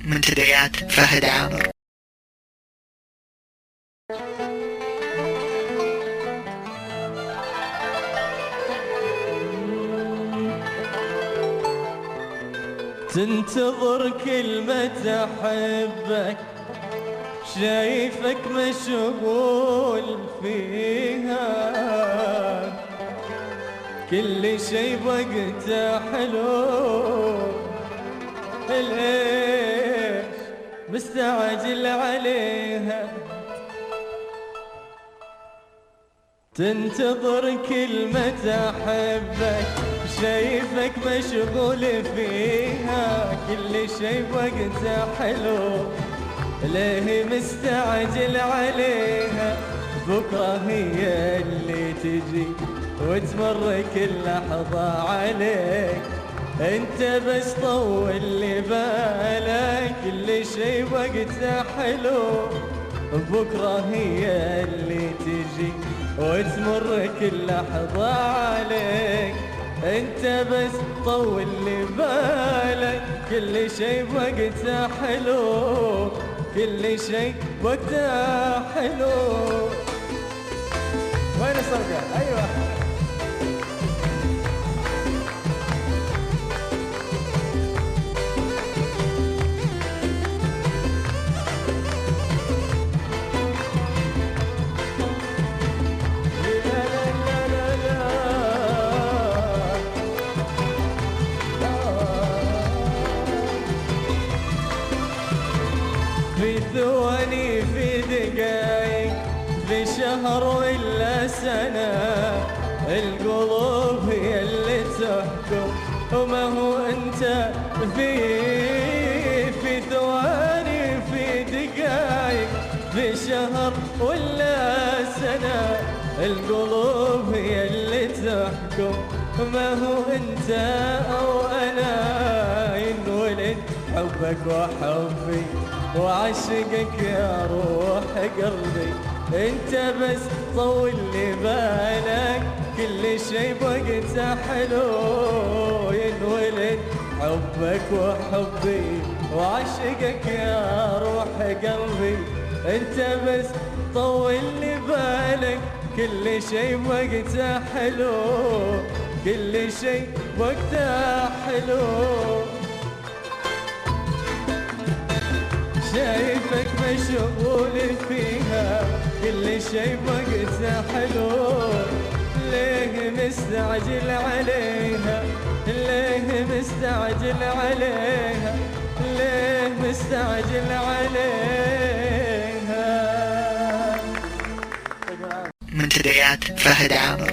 منتديات فهد عامر. تنتظر كلمة أحبك، شايفك مشغول فيها، كل شي بوقته حلو، ليش مستعجل عليها؟ تنتظر كلمة أحبك، شايفك مشغول فيها، كل شي بوقته حلو، ليه مستعجل عليها؟ بكرة هي اللي تجي وتمر كل لحظة عليك، انت بس طول لي بالك، كل شي وقته حلو، بكرة هي اللي تجي وتمر كل لحظة عليك، انت بس طول لي بالك، كل شي بوقته حلو، كل شي بوقته حلو. وين الصرقة؟ ايوه. في ثواني، في دقايق، في شهر ولا سنة، القلوب هي اللي تحكم، وما هو انت في ثواني، في دقايق، في شهر ولا سنة، القلوب هي اللي تحكم، ما هو انت او انا، ينولد حبك وحبي وعشقك يا روح قلبي، انت بس طول لي بالك، كل شي بوقته حلو، ينولد حبك وحبي وعشقك يا روح قلبي، انت بس طول لي بالك، كل شي بوقته حلو، كل شي بوقته حلو. شايفك مشغول فيها، كل شي بوقته حلو، ليه مستعجل عليها؟ ليه مستعجل عليها؟ ليه مستعجل عليها؟ منتديات فهد عامر.